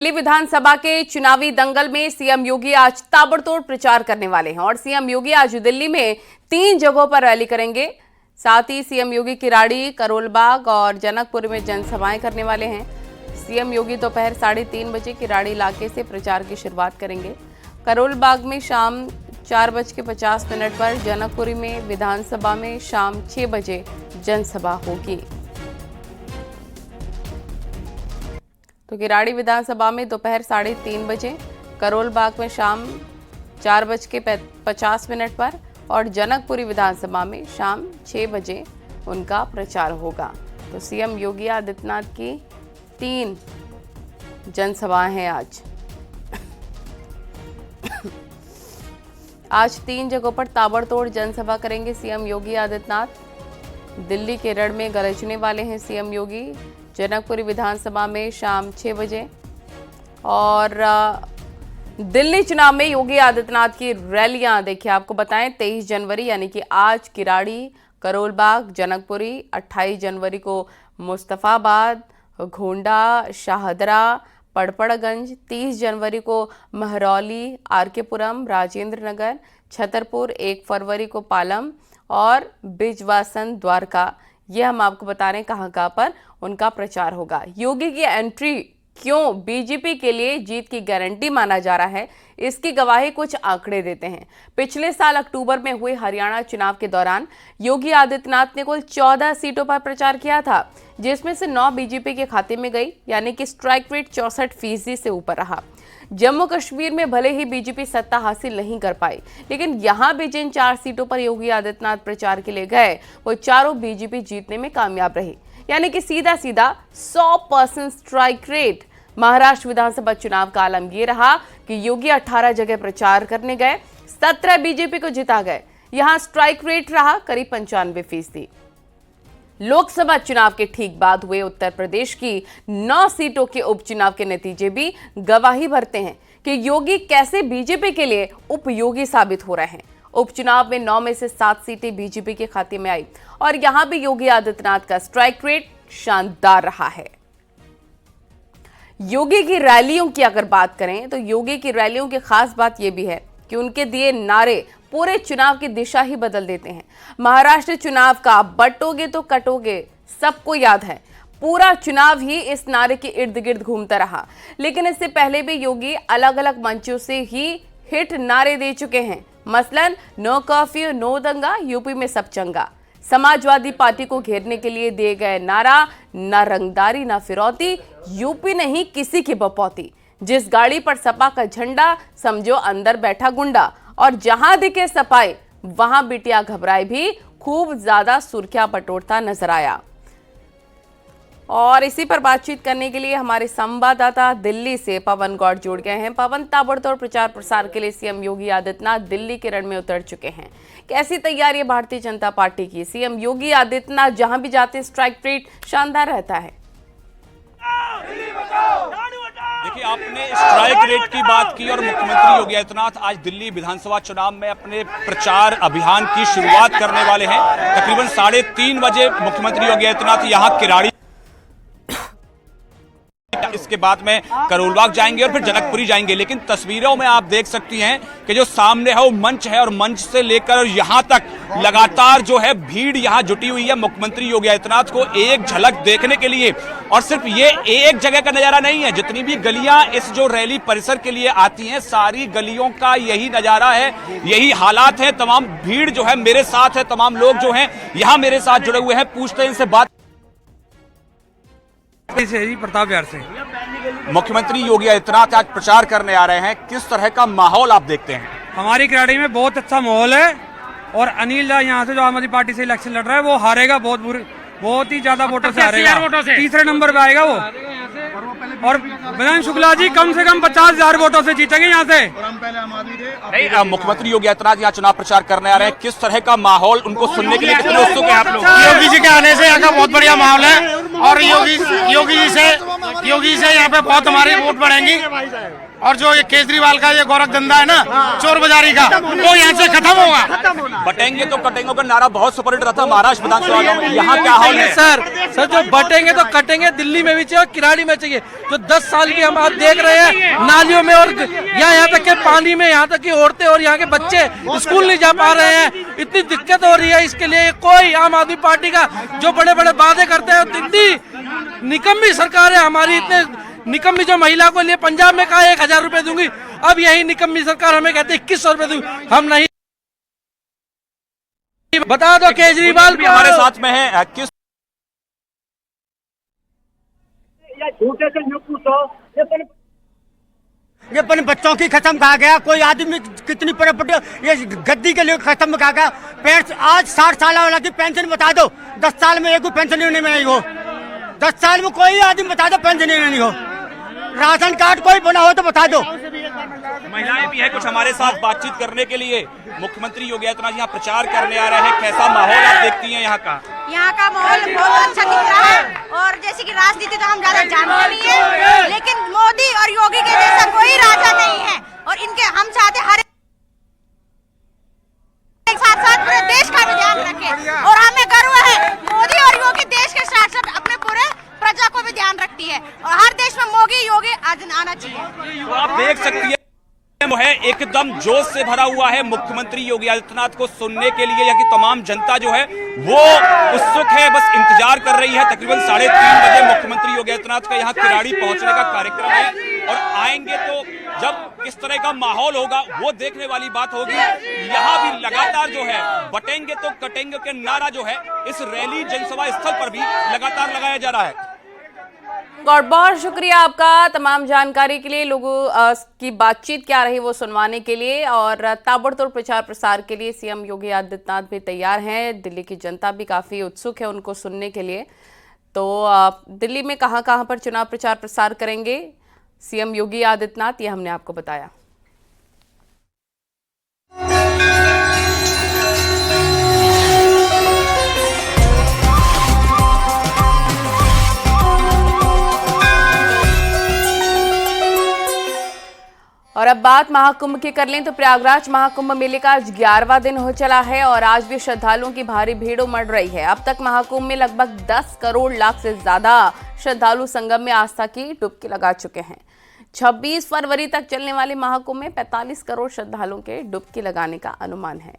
दिल्ली विधानसभा के चुनावी दंगल में सीएम योगी आज ताबड़तोड़ प्रचार करने वाले हैं और सीएम योगी आज दिल्ली में 3 जगहों पर रैली करेंगे। साथ ही सीएम योगी किराड़ी, करोलबाग और जनकपुर में जनसभाएं करने वाले हैं। सीएम योगी दोपहर 3:30 बजे किराड़ी इलाके से प्रचार की शुरुआत करेंगे। करोलबाग में शाम 4:50 पर, जनकपुरी में विधानसभा में शाम 6 बजे जनसभा होगी। तो किराड़ी विधानसभा में दोपहर 3:30 बजे, करोलबाग में शाम 4:50 पर और जनकपुरी विधानसभा में शाम 6 बजे उनका प्रचार होगा। तो सीएम योगी आदित्यनाथ की 3 जनसभाएं हैं आज 3 जगहों पर ताबड़तोड़ जनसभा करेंगे सीएम योगी आदित्यनाथ। दिल्ली के रण में गरजने वाले हैं सीएम योगी। जनकपुरी विधानसभा में शाम 6 बजे और दिल्ली चुनाव में योगी आदित्यनाथ की रैलियां देखिए, आपको बताएं 23 जनवरी यानी कि आज किराड़ी, करोलबाग, जनकपुरी, 28 जनवरी को मुस्तफाबाद, घोंडा, शाहदरा, पड़पड़गंज, 30 जनवरी को महरौली, आरके पुरम, राजेंद्र नगर, छतरपुर, 1 फरवरी को पालम और बिजवासन, द्वारका। ये हम आपको बता रहे हैं कहां पर उनका प्रचार होगा। योगी की एंट्री क्यों बीजेपी के लिए जीत की गारंटी माना जा रहा है, इसकी गवाही कुछ आंकड़े देते हैं। पिछले साल अक्टूबर में हुए हरियाणा चुनाव के दौरान योगी आदित्यनाथ ने कुल 14 सीटों पर प्रचार किया था, जिसमें से 9 बीजेपी के खाते में गई, यानी कि स्ट्राइक रेट 64% से ऊपर रहा। जम्मू कश्मीर में भले ही बीजेपी सत्ता हासिल नहीं कर पाई, लेकिन यहां भी जिन 4 सीटों पर योगी आदित्यनाथ प्रचार के लिए गए, वो चारों बीजेपी जीतने में कामयाब रही, यानी कि सीधा 100% स्ट्राइक रेट। महाराष्ट्र विधानसभा चुनाव का आलम यह रहा कि योगी 18 जगह प्रचार करने गए, 17 बीजेपी को जिता गए। यहां स्ट्राइक रेट रहा करीब 95%। लोकसभा चुनाव के ठीक बाद हुए उत्तर प्रदेश की 9 सीटों के उपचुनाव के नतीजे भी गवाही भरते हैं कि योगी कैसे बीजेपी के लिए उपयोगी साबित हो रहे हैं। उपचुनाव में 9 में से 7 सीटें बीजेपी के खाते में आई और यहां भी योगी आदित्यनाथ का स्ट्राइक रेट शानदार रहा है। योगी की रैलियों की अगर बात करें तो योगी की रैलियों की खास बात यह भी है कि उनके दिए नारे पूरे चुनाव की दिशा ही बदल देते हैं। महाराष्ट्र चुनाव का बटोगे तो कटोगे सबको याद है, पूरा चुनाव ही इस नारे के इर्द गिर्द घूमता रहा। लेकिन इससे पहले भी योगी अलग अलग मंचों से ही हिट नारे दे चुके हैं। मसलन नो कर्फ्यू, नो दंगा, यूपी में सब चंगा। समाजवादी पार्टी को घेरने के लिए दिए गए नारा, ना रंगदारी ना फिरौती, यूपी नहीं किसी की बपौती। जिस गाड़ी पर सपा का झंडा, समझो अंदर बैठा गुंडा। और जहां दिखे सपाई वहां बिटिया घबराए भी खूब ज्यादा सुर्खियां बटोरता नजर आया। और इसी पर बातचीत करने के लिए हमारे संवाददाता दिल्ली से पवन गौड़ जुड़ गए हैं। पवन, ताबड़तोड़ प्रचार प्रसार के लिए सीएम योगी आदित्यनाथ दिल्ली के रण में उतर चुके हैं। कैसी तैयारी है भारतीय जनता पार्टी की? सीएम योगी आदित्यनाथ जहां भी जाते हैं स्ट्राइक रेट शानदार रहता है। देखिए, आपने स्ट्राइक रेट की बात की और मुख्यमंत्री योगी आदित्यनाथ आज दिल्ली विधानसभा चुनाव में अपने प्रचार अभियान की शुरुआत करने वाले हैं। तकरीबन 3:30 बजे मुख्यमंत्री योगी आदित्यनाथ यहां किराड़ी, इसके बाद में करोलबाग जाएंगे और फिर जनकपुरी जाएंगे। लेकिन तस्वीरों में आप देख सकती हैं कि जो सामने है वो मंच है और मंच से लेकर यहां तक लगातार जो है भीड़ यहां जुटी हुई है मुख्यमंत्री योगी आदित्यनाथ को एक झलक देखने के लिए। और सिर्फ ये एक जगह का नजारा नहीं है, जितनी भी गलियां इस जो रैली परिसर के लिए आती हैं, सारी गलियों का यही नजारा है, यही हालात है। तमाम भीड़ जो है मेरे साथ है, तमाम लोग जो है यहां मेरे साथ जुड़े हुए हैं। पूछते हैं इनसे बात। प्रताप विहार से मुख्यमंत्री योगी आदित्यनाथ आज प्रचार करने आ रहे हैं, किस तरह का माहौल आप देखते हैं? हमारी किराड़ी में बहुत अच्छा माहौल है और अनिल दा यहाँ से जो आम आदमी पार्टी से इलेक्शन लड़ रहा है वो हारेगा, बहुत ही ज्यादा वोटों से हारेगा, तीसरे नंबर पे आएगा वो। और विनय शुक्ला जी कम से कम 50,000 वोटों से जीतेंगे यहाँ से। नहीं, मुख्यमंत्री योगी आदित्यनाथ यहाँ चुनाव प्रचार करने आ रहे हैं, किस तरह का माहौल उनको सुनने के लिए कितने उत्सुक हैं आप लोग? योगी जी के आने से यहाँ का बहुत बढ़िया माहौल है और योगी जी से यहाँ पे बहुत हमारी वोट बढ़ेंगी। और जो ये केजरीवाल का ये गोरख धंधा है ना, चोर बाजारी का, वो यहाँ से खत्म होगा। बटेंगे तो कटेंगे का नारा बहुत सुपरहिट रहा था महाराष्ट्र विधानसभा में, यहाँ क्या हाल है? सर जो बटेंगे तो कटेंगे दिल्ली में भी चाहिए और किराड़ी में चाहिए। जो 10 साल की हम बात देख रहे हैं नालियों में और यहाँ तक के पानी में, यहाँ तक की औरतें और यहाँ के बच्चे स्कूल नहीं जा पा रहे हैं, इतनी दिक्कत हो रही है। इसके लिए कोई आम आदमी पार्टी का जो बड़े बड़े वादे करते हैं, इतनी निकम्मी सरकार है हमारी। इतने निकम्मी जो महिला को लिए पंजाब में कहा 1000 रुपए दूंगी, अब यही निकम्मी सरकार हमें कहते 2100 रुपए दूंगी। हम नहीं, बता दो केजरीवाल भी हमारे साथ में है। किस ये अपने बच्चों की खत्म कहा गया, कोई आदमी कितनी प्रॉपर्टी ये गद्दी के लिए खत्म कहा गया। पेंशन आज 60 साल वाला की पेंशन बता दो, 10 साल में एक भी पेंशन नहीं मिली हो। 10 साल में कोई आदमी बता दो पेंशन नहीं हो। राशन कार्ड कोई बना हो तो बता दो। महिलाएं भी है कुछ हमारे साथ बातचीत करने के लिए। मुख्यमंत्री योगी आदित्यनाथ यहाँ प्रचार करने आ रहे हैं, कैसा माहौल आप देखती हैं यहाँ का? यहाँ का माहौल बहुत अच्छा दिख रहा है। और जैसे कि राजनीति तो हम ज्यादा जानते नहीं है, लेकिन मोदी और योगी के जैसा कोई राजा नहीं है। और इनके हम चाहते हर एक साथ साथ पूरे देश का भी ध्यान रखें। और हमें गर्व है मोदी और योगी देश के साथ साथ अपने पूरे प्रजा को भी ध्यान रखती है। और हर देश में मोदी योगी आना चाहिए। तो आप देख सकती है वो है एकदम जोश से भरा हुआ है। मुख्यमंत्री योगी आदित्यनाथ को सुनने के लिए यहाँ की तमाम जनता जो है वो उत्सुक है, बस इंतजार कर रही है। तकरीबन 3:30 बजे मुख्यमंत्री योगी आदित्यनाथ का यहाँ किराड़ी पहुंचने का कार्यक्रम है और आएंगे तो जब किस तरह का माहौल होगा वो देखने वाली बात होगी। यहाँ भी लगातार जो है बटेंगे तो कटेंगे के नारा जो है इस रैली जनसभा स्थल पर भी लगातार लगाया जा रहा है। और बहुत शुक्रिया आपका तमाम जानकारी के लिए, लोगों की बातचीत क्या रही वो सुनवाने के लिए। और ताबड़तोड़ प्रचार प्रसार के लिए सीएम योगी आदित्यनाथ भी तैयार हैं। दिल्ली की जनता भी काफ़ी उत्सुक है उनको सुनने के लिए। तो दिल्ली में कहां कहां पर चुनाव प्रचार प्रसार करेंगे सीएम योगी आदित्यनाथ, ये हमने आपको बताया। और अब बात महाकुंभ की कर लें तो प्रयागराज महाकुंभ मेले का आज 11वां दिन हो चला है और आज भी श्रद्धालुओं की भारी भीड़ उमड़ रही है। अब तक महाकुंभ में लगभग 10 करोड़ लाख से ज्यादा श्रद्धालु संगम में आस्था की डुबकी लगा चुके हैं। 26 फरवरी तक चलने वाले महाकुंभ में 45 करोड़ श्रद्धालुओं के डुबकी लगाने का अनुमान है।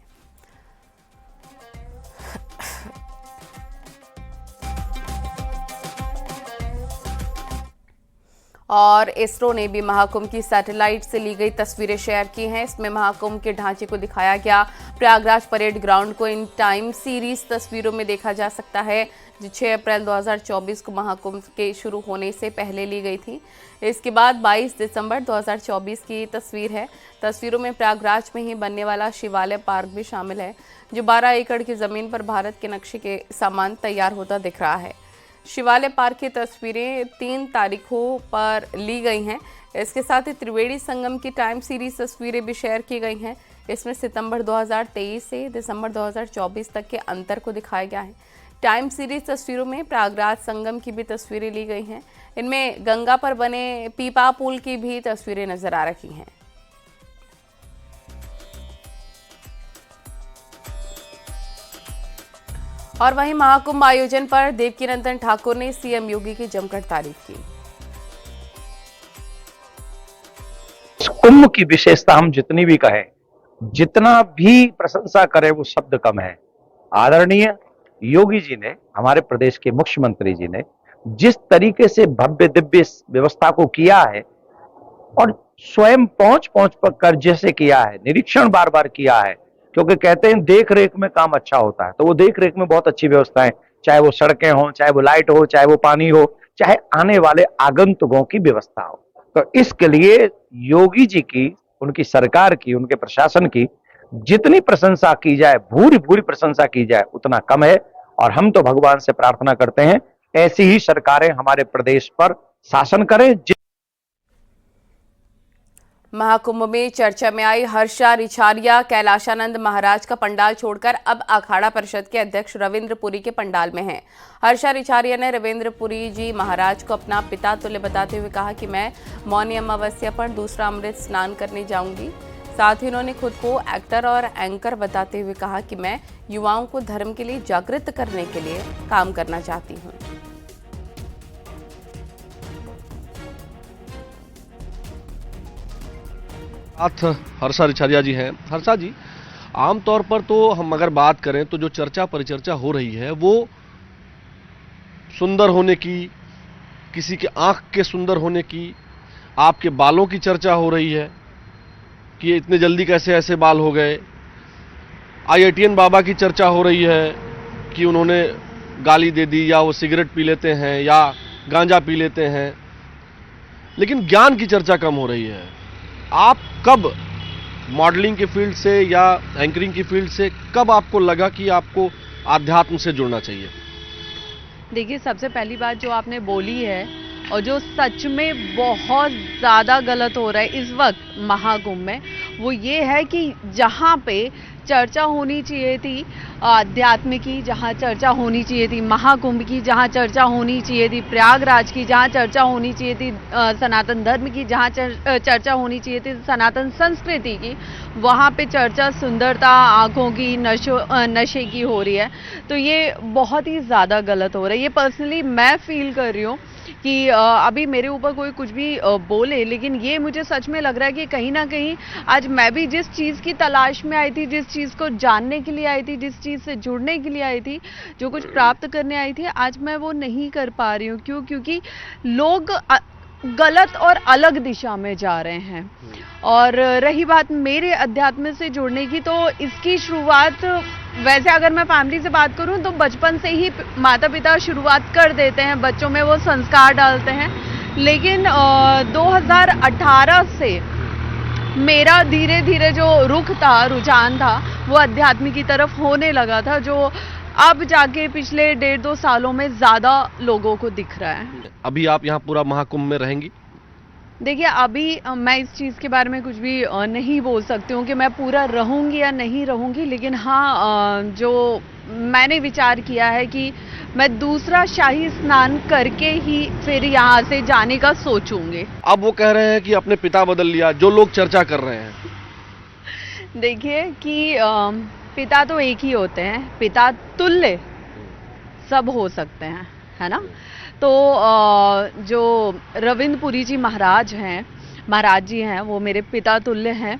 और इसरो ने भी महाकुंभ की सैटेलाइट से ली गई तस्वीरें शेयर की हैं। इसमें महाकुंभ के ढांचे को दिखाया गया। प्रयागराज परेड ग्राउंड को इन टाइम सीरीज तस्वीरों में देखा जा सकता है, जो 6 अप्रैल 2024 को महाकुंभ के शुरू होने से पहले ली गई थी। इसके बाद 22 दिसंबर 2024 की तस्वीर है। तस्वीरों में प्रयागराज में ही बनने वाला शिवालय पार्क भी शामिल है, जो 12 एकड़ की ज़मीन पर भारत के नक्शे के समान तैयार होता दिख रहा है। शिवालय पार्क की तस्वीरें 3 तारीखों पर ली गई हैं। इसके साथ ही त्रिवेणी संगम की टाइम सीरीज तस्वीरें भी शेयर की गई हैं। इसमें सितंबर 2023 से दिसंबर 2024 तक के अंतर को दिखाया गया है। टाइम सीरीज तस्वीरों में प्रयागराज संगम की भी तस्वीरें ली गई हैं। इनमें गंगा पर बने पीपा पुल की भी तस्वीरें नजर आ रही हैं। और वहीं महाकुंभ आयोजन पर देवकीनंदन ठाकुर ने सीएम योगी की जमकर तारीफ की। इस कुंभ की विशेषता हम जितनी भी कहें, जितना भी प्रशंसा करें वो शब्द कम है। आदरणीय योगी जी ने, हमारे प्रदेश के मुख्यमंत्री जी ने जिस तरीके से भव्य दिव्य व्यवस्था को किया है और स्वयं पहुंच कर जैसे किया है, निरीक्षण बार बार किया है, क्योंकि कहते हैं देख रेख में काम अच्छा होता है, तो वो देख रेख में बहुत अच्छी व्यवस्था है। चाहे वो सड़कें हो, चाहे वो लाइट हो, चाहे वो पानी हो, चाहे आने वाले आगंतुकों की व्यवस्था हो। तो इसके लिए योगी जी की, उनकी सरकार की, उनके प्रशासन की जितनी प्रशंसा की जाए, भूरी भूरी प्रशंसा की जाए, उतना कम है। और हम तो भगवान से प्रार्थना करते हैं ऐसी ही सरकारें हमारे प्रदेश पर शासन करें। महाकुंभ में चर्चा में आई हर्षा रिछारिया कैलाशानंद महाराज का पंडाल छोड़कर अब अखाड़ा परिषद के अध्यक्ष रविंद्र पुरी के पंडाल में हैं। हर्षा रिछारिया ने रविंद्र पुरी जी महाराज को अपना पिता तुल्य बताते हुए कहा कि मैं मौनी अमावस्या पर दूसरा अमृत स्नान करने जाऊंगी। साथ ही उन्होंने खुद को एक्टर और एंकर बताते हुए कहा कि मैं युवाओं को धर्म के लिए जागृत करने के लिए काम करना चाहती हूँ। हर्षा रिछारिया जी हैं। हर्षा जी, आमतौर पर तो हम अगर बात करें तो जो चर्चा परिचर्चा हो रही है वो सुंदर होने की, किसी के आंख के सुंदर होने की, आपके बालों की चर्चा हो रही है कि इतने जल्दी कैसे ऐसे बाल हो गए। IITN बाबा की चर्चा हो रही है कि उन्होंने गाली दे दी, या वो सिगरेट पी लेते हैं या गांजा पी लेते हैं, लेकिन ज्ञान की चर्चा कम हो रही है। आप कब मॉडलिंग की फील्ड से या एंकरिंग की फील्ड से कब आपको लगा कि आपको आध्यात्म से जुड़ना चाहिए? देखिए, सबसे पहली बात जो आपने बोली है और जो सच में बहुत ज़्यादा गलत हो रहा है इस वक्त महाकुंभ में, वो ये है कि जहाँ पे चर्चा होनी चाहिए थी अध्यात्म की, जहाँ चर्चा होनी चाहिए थी महाकुंभ की, जहाँ चर्चा होनी चाहिए थी प्रयागराज की, जहाँ चर्चा होनी चाहिए थी सनातन धर्म की, जहाँ चर्चा होनी चाहिए थी सनातन संस्कृति की, वहाँ पे चर्चा सुंदरता, आँखों की, नशे की हो रही है। तो ये बहुत ही ज़्यादा गलत हो रहा है। ये पर्सनली मैं फील कर रही हूँ कि अभी मेरे ऊपर कोई कुछ भी बोले, लेकिन ये मुझे सच में लग रहा है कि कहीं ना कहीं आज मैं भी जिस चीज़ की तलाश में आई थी, जिस चीज़ को जानने के लिए आई थी, जिस चीज़ से जुड़ने के लिए आई थी, जो कुछ प्राप्त करने आई थी, आज मैं वो नहीं कर पा रही हूँ। क्यों? क्योंकि लोग गलत और अलग दिशा में जा रहे हैं। और रही बात मेरे अध्यात्म से जुड़ने की, तो इसकी शुरुआत वैसे अगर मैं फैमिली से बात करूं तो बचपन से ही माता पिता शुरुआत कर देते हैं, बच्चों में वो संस्कार डालते हैं। लेकिन 2018 से मेरा धीरे धीरे जो रुख था, रुझान था, वो अध्यात्म की तरफ होने लगा था, जो अब जाके पिछले 1.5-2 सालों में ज़्यादा लोगों को दिख रहा है। अभी आप यहाँ पूरा महाकुंभ में रहेंगी? देखिए, अभी मैं इस चीज़ के बारे में कुछ भी नहीं बोल सकती हूँ कि मैं पूरा रहूँगी या नहीं रहूँगी, लेकिन हाँ, जो मैंने विचार किया है कि मैं दूसरा शाही स्नान करके ही फिर यहाँ से जाने का सोचूंगी। अब वो कह रहे हैं कि अपने पिता बदल लिया, जो लोग चर्चा कर रहे हैं। देखिए कि पिता तो एक ही होते हैं, पिता तुल्य सब हो सकते हैं, है ना। तो जो रविंद्र पुरी जी महाराज जी हैं, वो मेरे पिता तुल्य हैं।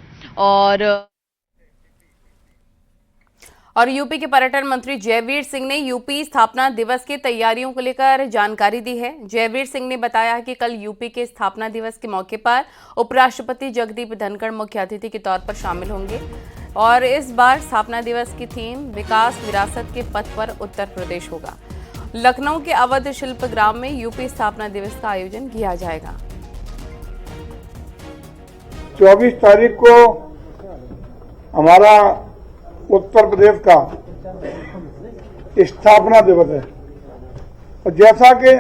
और यूपी के पर्यटन मंत्री जयवीर सिंह ने यूपी स्थापना दिवस की तैयारियों को लेकर जानकारी दी है। जयवीर सिंह ने बताया कि कल यूपी के स्थापना दिवस के मौके पर उपराष्ट्रपति जगदीप धनखड़ मुख्य अतिथि के तौर पर शामिल होंगे और इस बार स्थापना दिवस की थीम विकास विरासत के पथ पर उत्तर प्रदेश होगा। लखनऊ के अवध शिल्प ग्राम में यूपी स्थापना दिवस का आयोजन किया जाएगा। 24 तारीख को हमारा उत्तर प्रदेश का स्थापना दिवस है और जैसा कि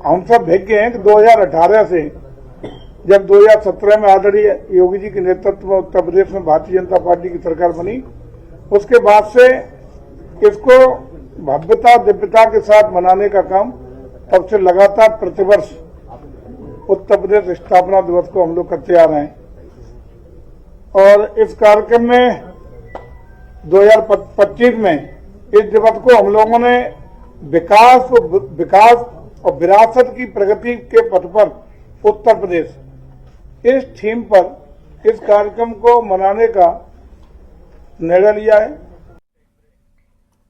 हम सब भाग्य हैं कि 2018 से जब 2017 में आदरणीय योगी जी के नेतृत्व में उत्तर प्रदेश में भारतीय जनता पार्टी की सरकार बनी, उसके बाद से इसको भव्यता दिव्यता के साथ मनाने का काम तब से लगातार प्रतिवर्ष उत्तर प्रदेश स्थापना दिवस को हम लोग करते आ रहे हैं। और इस कार्यक्रम में 2025 में इस दिवस को हम लोगों ने विकास और विरासत की प्रगति के पथ पर उत्तर प्रदेश, इस थीम पर इस कार्यक्रम को मनाने का निर्णय लिया है।